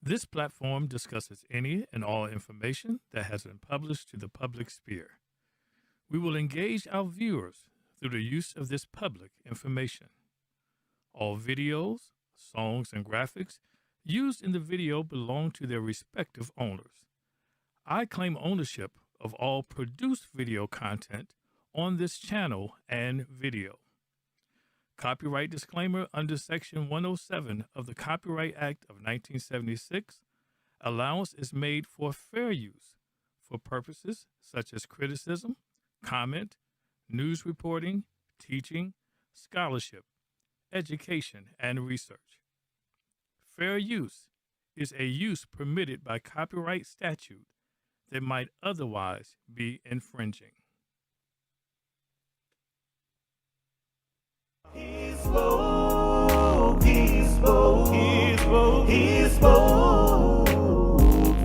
This platform discusses any and all information that has been published to the public sphere. We will engage our viewers through the use of this public information. All videos, songs, and graphics used in the video belong to their respective owners. I claim ownership of all produced video content on this channel and video. Copyright disclaimer under Section 107 of the Copyright Act of 1976. Allowance is made for fair use for purposes such as criticism, comment, news reporting, teaching, scholarship, education, and research. Fair use is a use permitted by copyright statute that might otherwise be infringing. He spoke, he spoke, he spoke, he spoke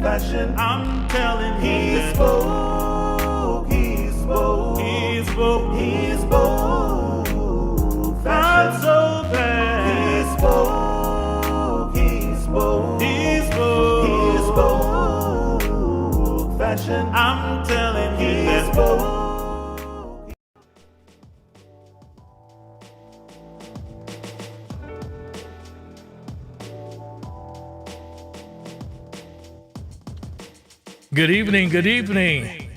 fashion. I'm telling you, he spoke, he spoke, he spoke, he spoke fashion. I'm so glad he spoke, he spoke, he spoke, he spoke fashion. I'm telling you, he spoke. Good evening, good evening.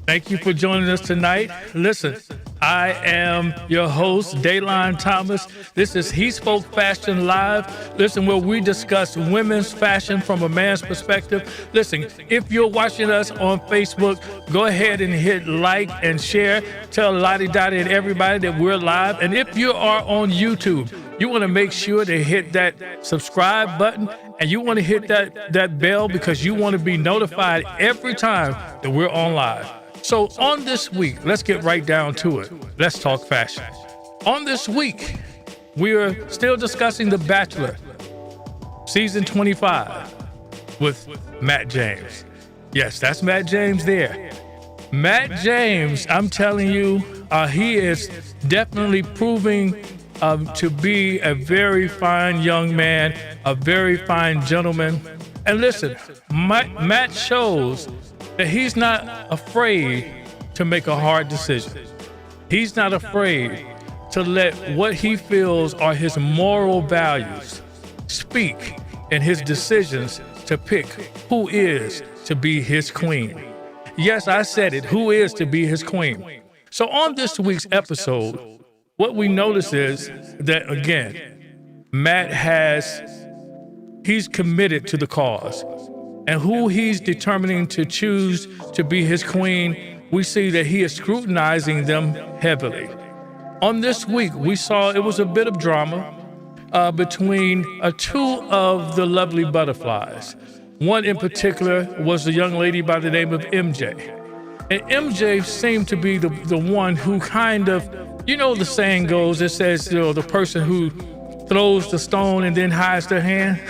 Thank you for joining us tonight. Listen, I am your host, Dayline Thomas. This is He Spoke Fashion Live. Listen, where we discuss women's fashion from a man's perspective. Listen, if you're watching us on Facebook, go ahead and hit like and share. Tell Lottie Dottie and everybody that we're live. And if you are on YouTube, you want to make sure to hit that subscribe button, and you want to hit that bell because you want to be notified every time that we're on live. So on this week, let's get right down to it. Let's talk fashion. On this week, we are still discussing The Bachelor, season 25, with Matt James. Yes, that's Matt James there. Matt James, I'm telling you, he is definitely proving to be a very fine young man, a very fine gentleman. And listen, Matt shows that he's not afraid to make a hard decision. He's not afraid to let what he feels are his moral values speak in his decisions to pick who is to be his queen. Yes, I said it, who is to be his queen. So on this week's episode, what we notice is that, again, Matt he's committed to the cause. And who he's determining to choose to be his queen, we see that he is scrutinizing them heavily. On this week, we saw it was a bit of drama between two of the lovely butterflies. One in particular was a young lady by the name of MJ. And MJ seemed to be the one who kind of, you know, the saying goes, it says, you know, the person who throws the stone and then hides their hand.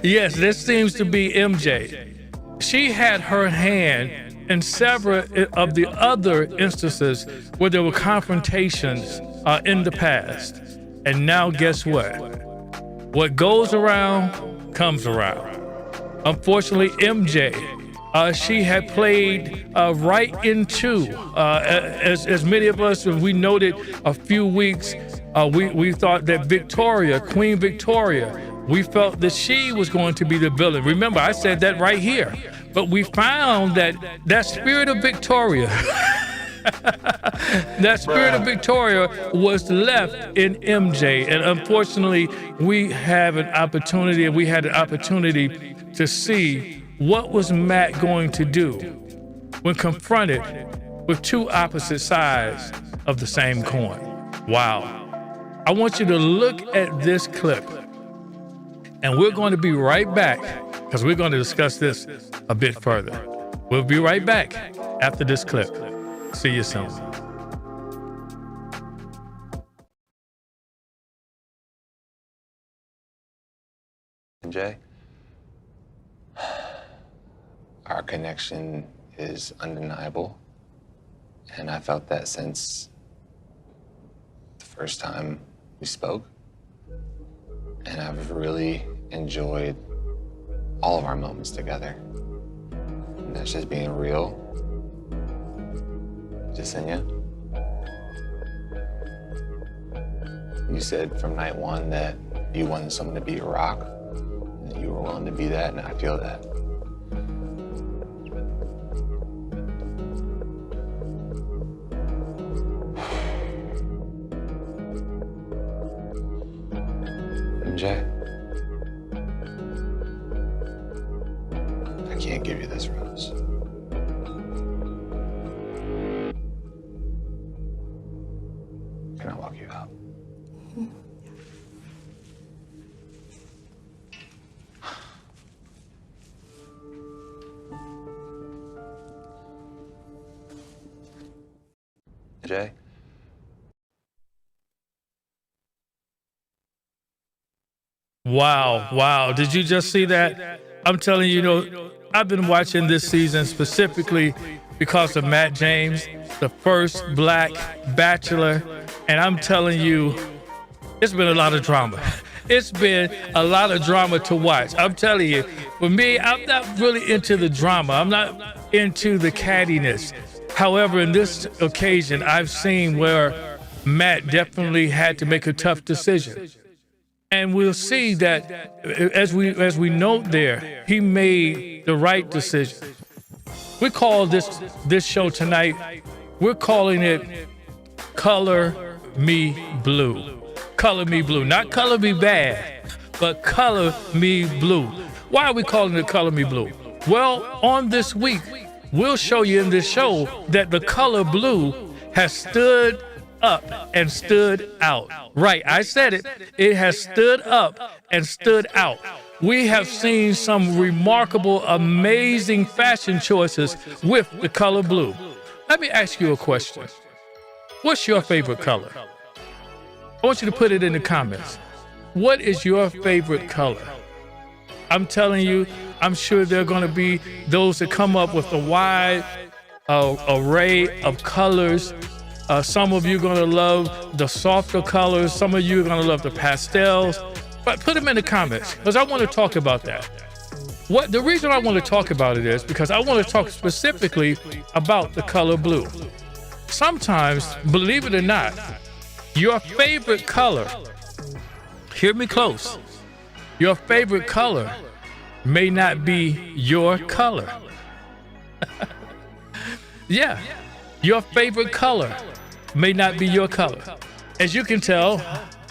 Yes, this seems to be MJ. She had her hand in several of the other instances where there were confrontations in the past. And now guess what? What goes around comes around. Unfortunately, MJ, she had played right into, as many of us, we noted a few weeks, we thought that Victoria, Queen Victoria, we felt that she was going to be the villain. Remember, I said that right here. But we found that spirit of Victoria, that spirit of Victoria was left in MJ. And unfortunately, we had an opportunity to see what was Matt going to do when confronted with two opposite sides of the same coin. Wow. I want you to look at this clip. And we're going to be right back because we're going to discuss this a bit further. We'll be right back after this clip. See you soon. Jay, our connection is undeniable. And I felt that since the first time we spoke. And I've really enjoyed all of our moments together. And that's just being real. Jasenia, you said from night one that you wanted someone to be your rock, and that you were willing to be that, and I feel that. MJ, I can't give you this rose. Can I walk you out? Jay? Wow. Did you just see that? I'm telling you, I've been watching this season specifically because of Matt James, the first Black Bachelor. And I'm telling you, it's been a lot of drama. It's been a lot of drama to watch. I'm telling you, for me, I'm not really into the drama. I'm not into the cattiness. However, in this occasion, I've seen where Matt definitely had to make a tough decision. And we'll see that as we note there, he made the right decision. We call this show tonight, we're calling it Color Me Blue. Color Me Blue. Not Color Me Bad, but Color Me Blue. Why are we calling it Color Me Blue? Well, on this week, we'll show you in this show that the color blue has stood up and stood out. Right, I said it. It has stood up and stood out. We have seen some remarkable, amazing fashion choices with the color blue. Let me ask you a question. What's your favorite color? I want you to put it in the comments. What is your favorite color? I'm telling you, I'm sure there are going to be those that come up with a wide array of colors. Some of you are going to love the softer colors. Some of you are going to love the pastels. But put them in the comments, because I want to talk about that. The reason I want to talk about it is because I want to talk specifically about the color blue. Sometimes, believe it or not, your favorite color, hear me close, your favorite color may not be your color. Yeah, your favorite color may not be your color. As you can tell,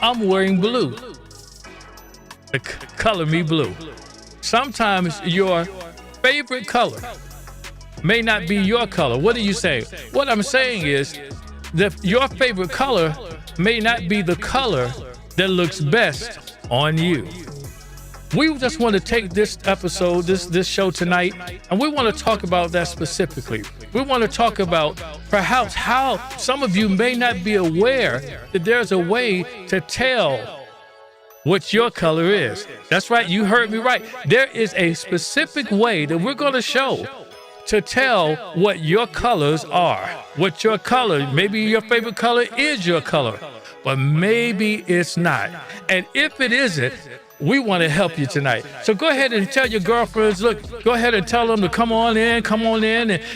I'm wearing blue. The color me blue. Sometimes your favorite color may not be your color. What are you saying? What I'm saying is that your favorite color may not be the color that looks best on you. We just want to take this episode, this show tonight, and we want to talk about that specifically. We want to talk about perhaps how some of you may not be aware that there's a way to tell what your color is. That's right, you heard me right. There is a specific way that we're going to show to tell what your colors are. What your color, maybe your favorite color is your color, but maybe it's not. And if it isn't, we want to help you tonight. So go ahead and tell your girlfriends, look, go ahead and tell them to come on in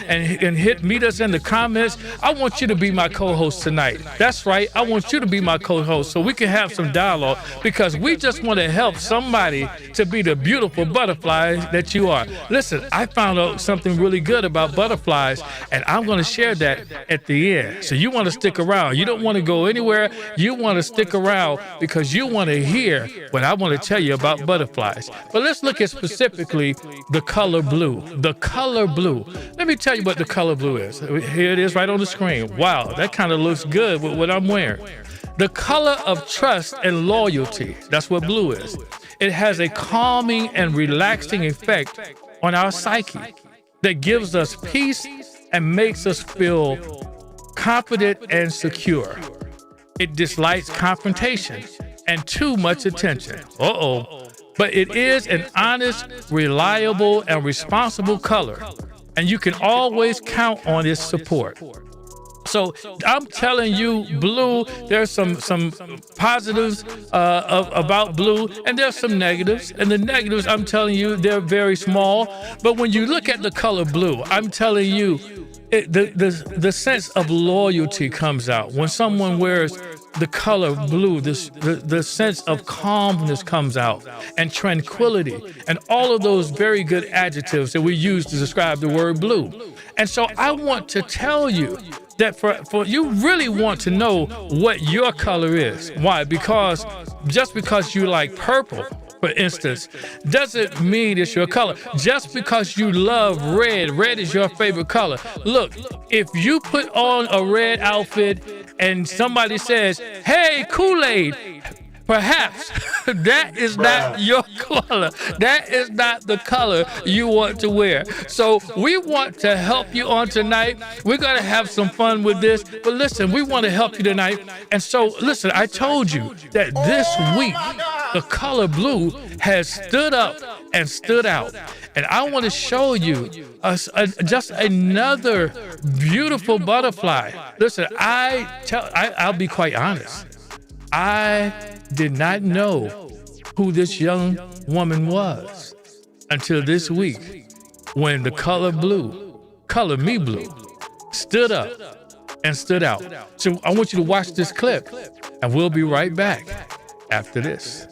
and meet us in the comments. I want you to be my co-host tonight. That's right. I want you to be my co-host so we can have some dialogue, because we just want to help somebody to be the beautiful butterfly that you are. Listen, I found out something really good about butterflies, and I'm going to share that at the end. So you want to stick around. You don't want to go anywhere. You want to stick around because you want to hear what I want to tell you about butterflies. But let's look at specifically the color blue. The color blue. Let me tell you what the color blue is. Here it is right on the screen. Wow, that kind of looks good with what I'm wearing. The color of trust and loyalty. That's what blue is. It has a calming and relaxing effect on our psyche that gives us peace and makes us feel confident and secure. It dislikes confrontation and too much attention. But it is an honest, reliable, and responsible color, and you can always count on its support. So I'm telling you, blue, there's some positives about blue, and there's some negatives. And the negatives, I'm telling you, they're very small. But when you look at the color blue, I'm telling you, the sense of loyalty comes out. When someone wears the color blue, the sense of calmness comes out, and tranquility, and all of those very good adjectives that we use to describe the word blue. And so I want to tell you that for you really want to know what your color is. Why? Because just because you like purple, for instance, doesn't mean it's your color. Just because you love red is your favorite color. Look, if you put on a red outfit and somebody says, "Hey, Kool-Aid," perhaps that is not your color. That is not the color you want to wear. So we want to help you on tonight. We're going to have some fun with this. But listen, we want to help you tonight. And so, listen, I told you that this week, the color blue has stood up and stood out. And I want to show you just another beautiful butterfly. Listen, I'll be quite honest. I did not know who this young woman was until this week when the color blue, color me blue, stood up and stood out. So I want you to watch this clip, and we'll be right back after this.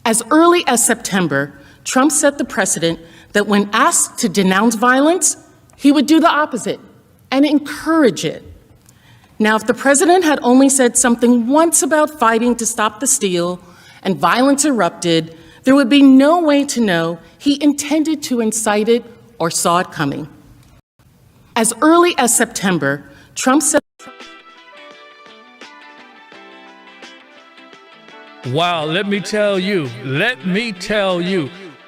As early as September, Trump set the precedent that when asked to denounce violence, he would do the opposite and encourage it. Now, if the president had only said something once about fighting to stop the steal and violence erupted, there would be no way to know he intended to incite it or saw it coming. As early as September, Trump said, Wow, let me tell you,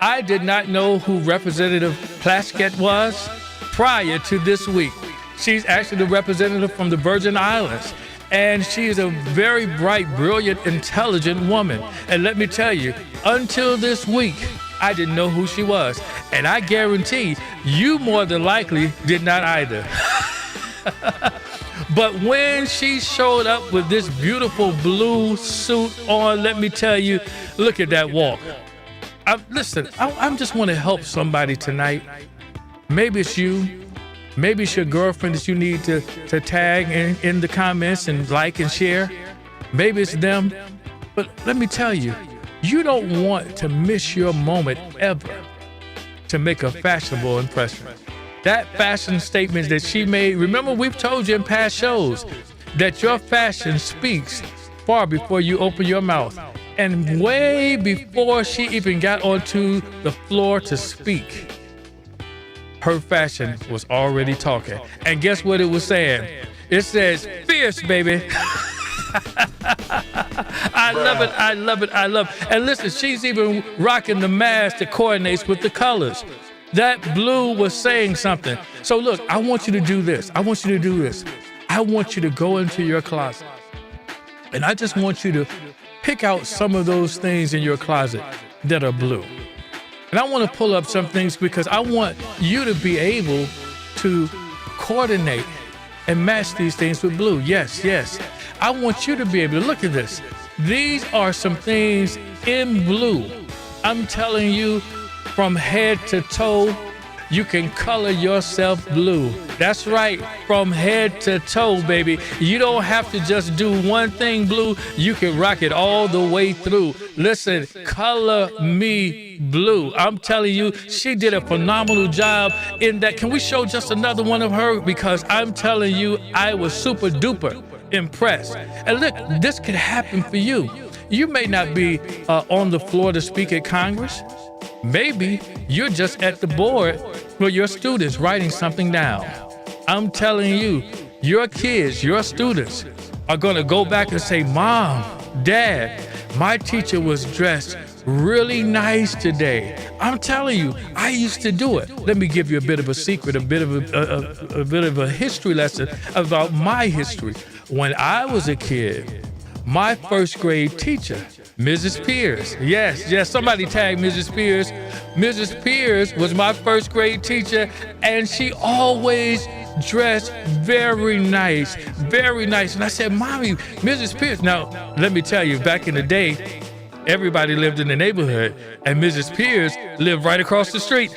I did not know who Representative Plaskett was prior to this week. She's actually the representative from the Virgin Islands, and she is a very bright, brilliant, intelligent woman. And let me tell you, until this week, I didn't know who she was. And I guarantee you more than likely did not either. But when she showed up with this beautiful blue suit on, let me tell you, look at that walk. Listen, I just want to help somebody tonight. Maybe it's you. Maybe it's your girlfriend that you need to tag in the comments and like and share. Maybe it's them. But let me tell you, you don't want to miss your moment ever to make a fashionable impression. That fashion statement that she made, remember we've told you in past shows that your fashion speaks far before you open your mouth. And way before she even got onto the floor to speak, her fashion was already talking. And guess what it was saying? It says, "Fierce, baby." I love it. And listen, she's even rocking the mask that coordinates with the colors. That blue was saying something. So look, I want you to do this. I want you to go into your closet. And I just want you to pick out some of those things in your closet that are blue. And I want to pull up some things because I want you to be able to coordinate and match these things with blue. Yes. I want you to be able to look at this. These are some things in blue. I'm telling you, from head to toe, you can color yourself blue. That's right, from head to toe, baby. You don't have to just do one thing blue. You can rock it all the way through. Listen, color me blue. I'm telling you, she did a phenomenal job in that. Can we show just another one of her? Because I'm telling you, I was super duper impressed. And look, this could happen for you. You may not be on the floor to speak at Congress. Maybe you're just at the board where your students writing something down. I'm telling you, your kids, your students are going to go back and say, "Mom, Dad, my teacher was dressed really nice today." I'm telling you, I used to do it. Let me give you a bit of a secret, a bit of a history lesson about my history. When I was a kid, my first grade teacher Mrs. Pierce. Yes, somebody tagged Mrs. Pierce. Mrs. Pierce was my first grade teacher, and she always dressed very nice, very nice. And I said, Mommy, Mrs. Pierce. Now, let me tell you, back in the day, everybody lived in the neighborhood, and Mrs. Pierce lived right across the street.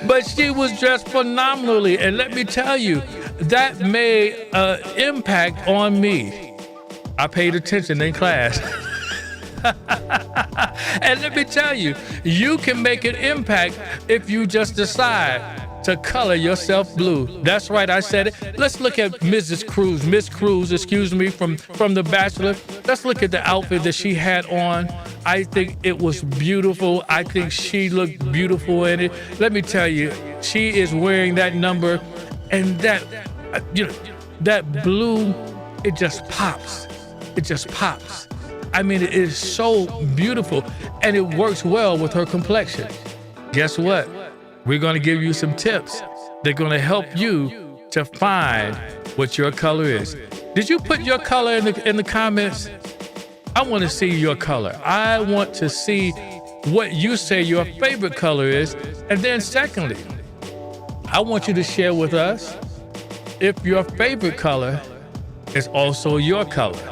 But she was dressed phenomenally, and let me tell you, that made an impact on me. I paid attention in class. And let me tell you, you can make an impact if you just decide to color yourself blue. That's right, I said it. Let's look at Miss Cruz, from The Bachelor. Let's look at the outfit that she had on. I think it was beautiful. I think she looked beautiful in it. Let me tell you, she is wearing that number, and that blue, it just pops. It just pops. I mean, it is so beautiful, and it works well with her complexion. Guess what? We're going to give you some tips. They're going to help you to find what your color is. Did you put your color in the comments? I want to see your color. I want to see what you say your favorite color is. And then secondly, I want you to share with us if your favorite color is also your color.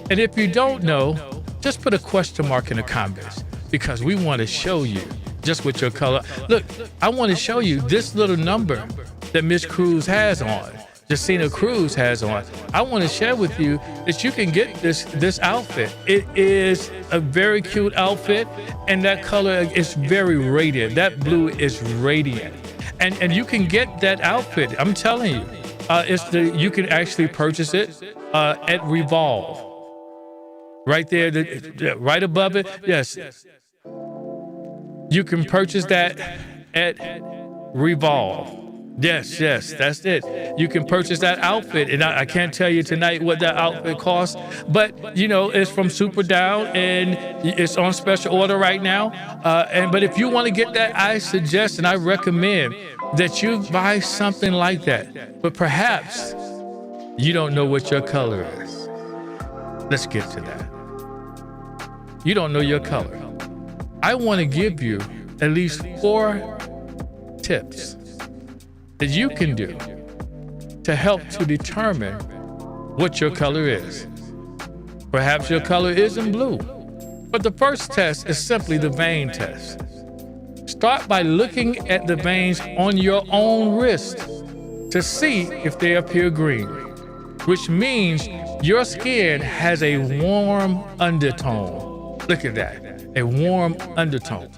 And if you don't know, just put a question mark in the comments, because we want to show you just what your color. Look, I want to show you this little number that Miss Cruz has on, Justina Cruz has on. I want to share with you that you can get this outfit. It is a very cute outfit, and that color is very radiant. That blue is radiant. And you can get that outfit. I'm telling you, you can actually purchase it at Revolve. Right there, right above it. Yes. You can purchase that at Revolve. Yes, that's it. You can purchase that outfit, and I can't tell you tonight what that outfit costs, but it's from Super Down, and it's on special order right now. But if you want to get that, I suggest and I recommend that you buy something like that. But perhaps you don't know what your color is. Let's get to that. You don't know your color. I want to give you at least 4 tips that you can do to help to determine what your color is. Perhaps your color isn't blue, but the first test is simply the vein test. Start by looking at the veins on your own wrist to see if they appear green, which means your skin has a warm undertone. Look at that, a warm undertone.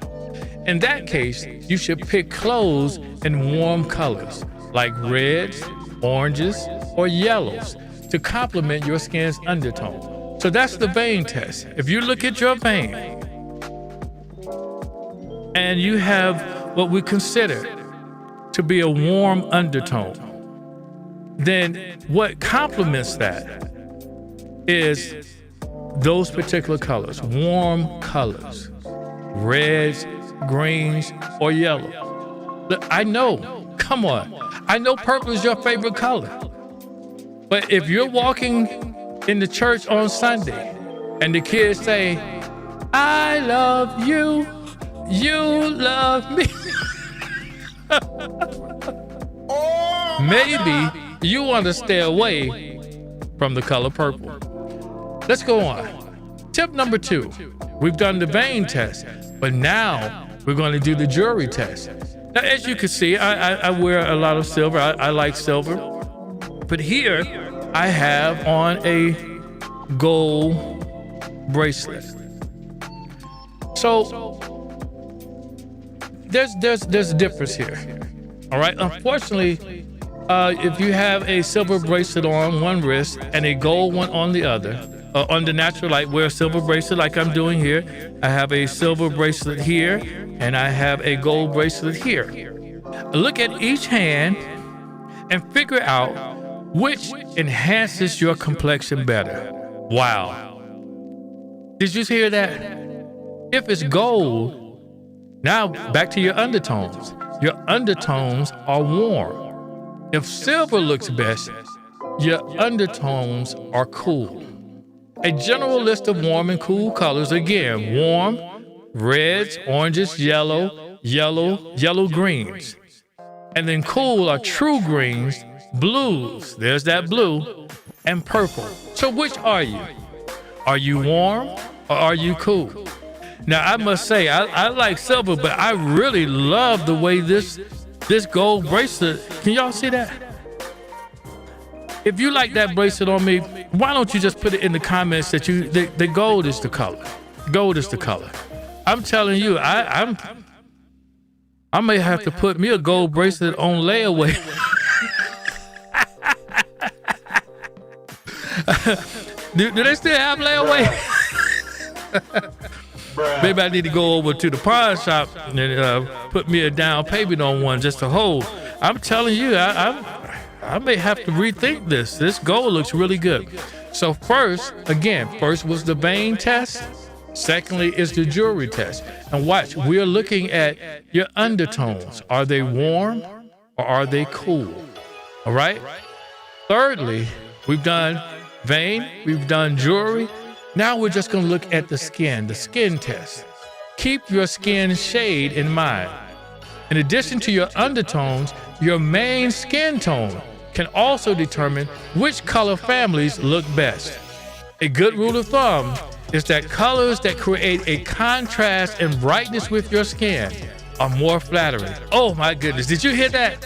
In that case, you should pick clothes in warm colors like reds, oranges, or yellows to complement your skin's undertone. So that's the vein test. If you look at your vein and you have what we consider to be a warm undertone, then what complements that is those particular colors, warm colors, reds, greens, or yellow. Look, I know purple is your favorite color. But if you're walking in the church on Sunday and the kids say, I love you, you love me. Maybe you want to stay away from the color purple. Let's go on. Tip number 2, we've done the vein test, but now we're going to do the jewelry test. Now, as you can see, I wear a lot of silver. I like silver. But here I have on a gold bracelet. So there's a difference here. All right. Unfortunately, if you have a silver bracelet on one wrist and a gold one on the other, on the natural light, wear a silver bracelet like I'm doing here. I have a silver bracelet here, and I have a gold bracelet here. Look at each hand and figure out which enhances your complexion better. Wow. Did you hear that? If it's gold, now back to your undertones. Your undertones are warm. If silver looks best, your undertones are cool. A general list of warm and cool colors. Again, warm, reds, oranges, yellow, greens. And then cool are true greens, blues, there's that blue, and purple. So which are you? Are you warm or are you cool? Now, I must say, I like silver, but I really love the way this gold bracelet, can y'all see that? If you like that bracelet on me, why don't you just put it in the comments that the gold is the color. Gold is the color. I'm telling you, I may have to put me a gold bracelet on layaway. Do they still have layaway? Maybe I need to go over to the pawn shop and put me a down payment on one just to hold. I'm telling you, I may have to rethink this. This gold looks really good. So first was the vein test. Secondly is the jewelry test. And watch, we're looking at your undertones. Are they warm or are they cool? All right? Thirdly, we've done vein, we've done jewelry. Now we're just gonna look at the skin test. Keep your skin shade in mind. In addition to your undertones, your main skin tone can also determine which color families look best. A good rule of thumb is that colors that create a contrast and brightness with your skin are more flattering. Oh my goodness, did you hear that?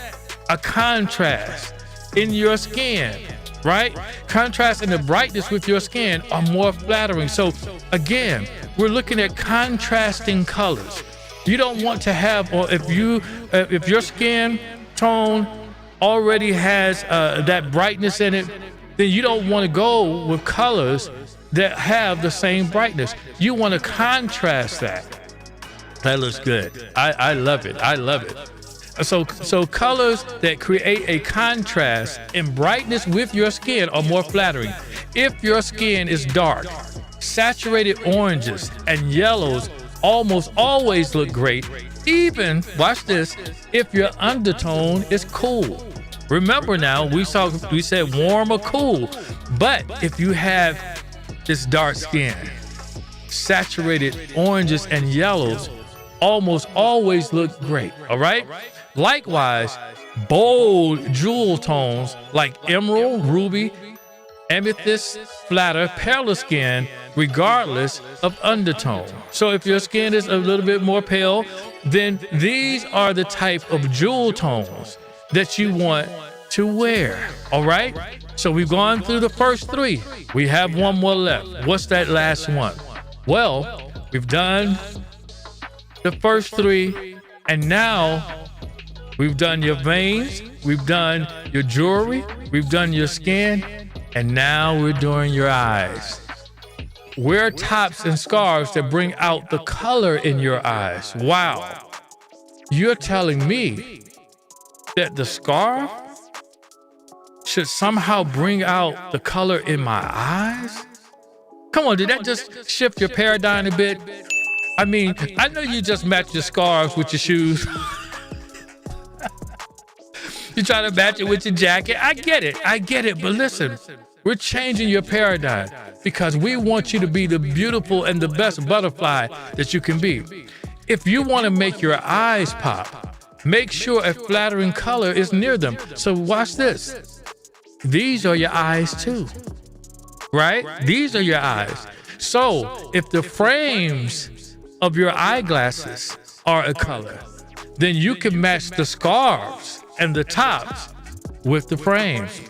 A contrast in your skin, right? Contrast and the brightness with your skin are more flattering. So again, we're looking at contrasting colors. You don't want to have, or if your skin tone already has that brightness in it, then you don't want to go with colors that have the same brightness. You want to contrast that. That looks good. I love it. I love it. So colors that create a contrast in brightness with your skin are more flattering. If your skin is dark, saturated oranges and yellows almost always look great, even, watch this, if your undertone is cool. Remember now, we said warm or cool, but if you have this dark skin, saturated oranges and yellows almost always look great, all right? Likewise, bold jewel tones like emerald, ruby, amethyst, flatter, paler skin, regardless of undertone. So if your skin is a little bit more pale, then these are the type of jewel tones that you want to wear, all right? So we've gone through the first three. We have one more left. What's that last one? Well, we've done the first three, and now we've done your veins, we've done your jewelry, we've done your skin, and now we're doing your eyes. Wear tops and scarves that bring out the color in your eyes. Wow. You're telling me that the scarf should somehow bring out the color in my eyes? Come on, did that just shift your paradigm a bit? I mean, I know you just match your scarves with your shoes. You try to match it with your jacket. I get it. But listen, we're changing your paradigm because we want you to be the beautiful and the best butterfly that you can be. If you want to make your eyes pop, make sure a flattering color is near them. So watch this. These are your eyes too, right? These are your eyes. So if the frames of your eyeglasses are a color, then you can match the scarves and the tops with the frames.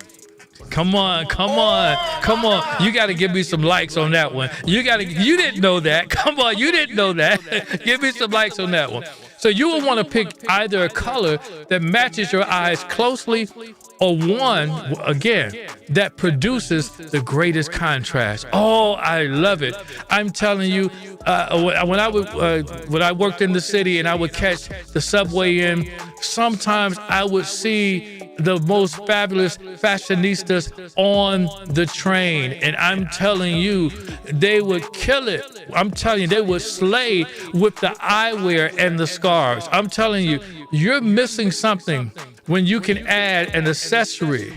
Come on. You got to give me some likes on that one. You didn't know that. Come on, you didn't know that. Give me some likes on that one. So you will want to pick either a color that matches your eyes closely or one, again, that produces the greatest contrast. Oh, I love it. I'm telling you, when I worked in the city and I would catch the subway in, sometimes I would see the most fabulous fashionistas on the train. And I'm telling you, they would kill it. I'm telling you, they would slay with the eyewear and the scarves. I'm telling you, you're missing something when you can add an accessory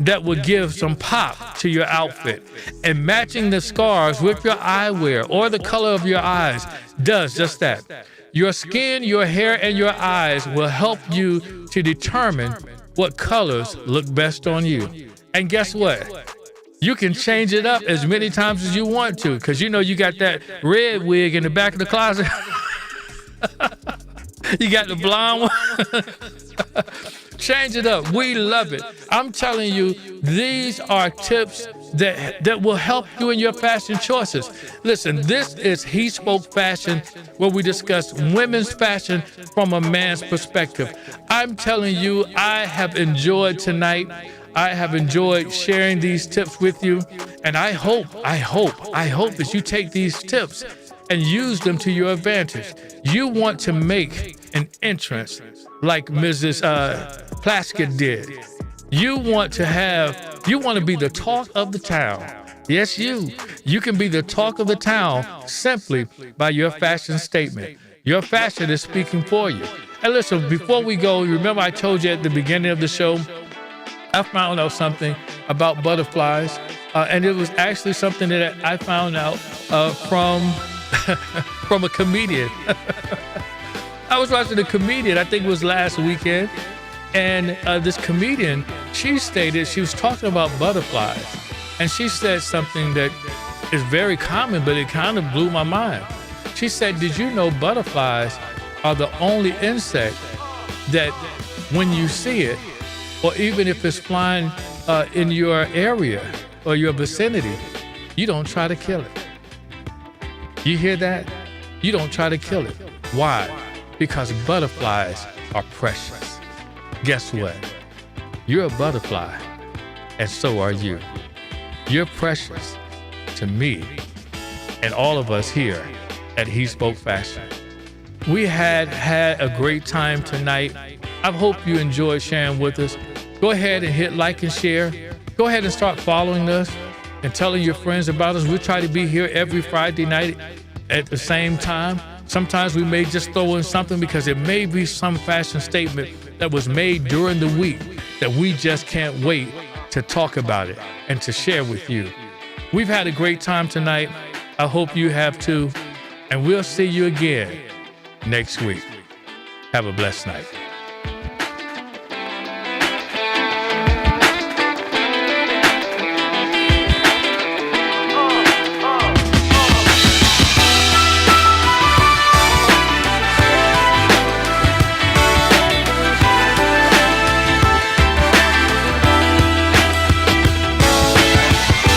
that will give some pop to your outfit. And matching the scars with your eyewear or the color of your eyes does just that. Your skin, your hair, and your eyes will help you to determine what colors look best on you. And guess what? You can change it up as many times as you want to, because you know you got that red wig in the back of the closet. You got the blonde one. Change it up. We love it. I'm telling you, these are tips that will help you in your fashion choices. Listen, this is He Spoke Fashion, where we discuss women's fashion from a man's perspective. I'm telling you, I have enjoyed tonight. I have enjoyed sharing these tips with you. And I hope that you take these tips and use them to your advantage. You want to make an entrance like Mrs. Plaskett did. You want to be the talk of the town. Yes, you can be the talk of the town simply by your fashion statement. Your fashion is speaking for you. And listen, before we go, remember I told you at the beginning of the show, I found out something about butterflies, and it was actually something that I found out from a comedian. I was watching a comedian, I think it was last weekend, and this comedian, she stated, she was talking about butterflies, and she said something that is very common, but it kind of blew my mind. She said, did you know butterflies are the only insect that when you see it, or even if it's flying in your area or your vicinity, you don't try to kill it. You hear that? You don't try to kill it. Why? Because butterflies are precious. Guess what? You're a butterfly, and so are you. You're precious to me and all of us here at He Spoke Fashion. We had a great time tonight. I hope you enjoyed sharing with us. Go ahead and hit like and share. Go ahead and start following us and telling your friends about us. We try to be here every Friday night at the same time. Sometimes we may just throw in something because it may be some fashion statement that was made during the week that we just can't wait to talk about it and to share with you. We've had a great time tonight. I hope you have too. And we'll see you again next week. Have a blessed night.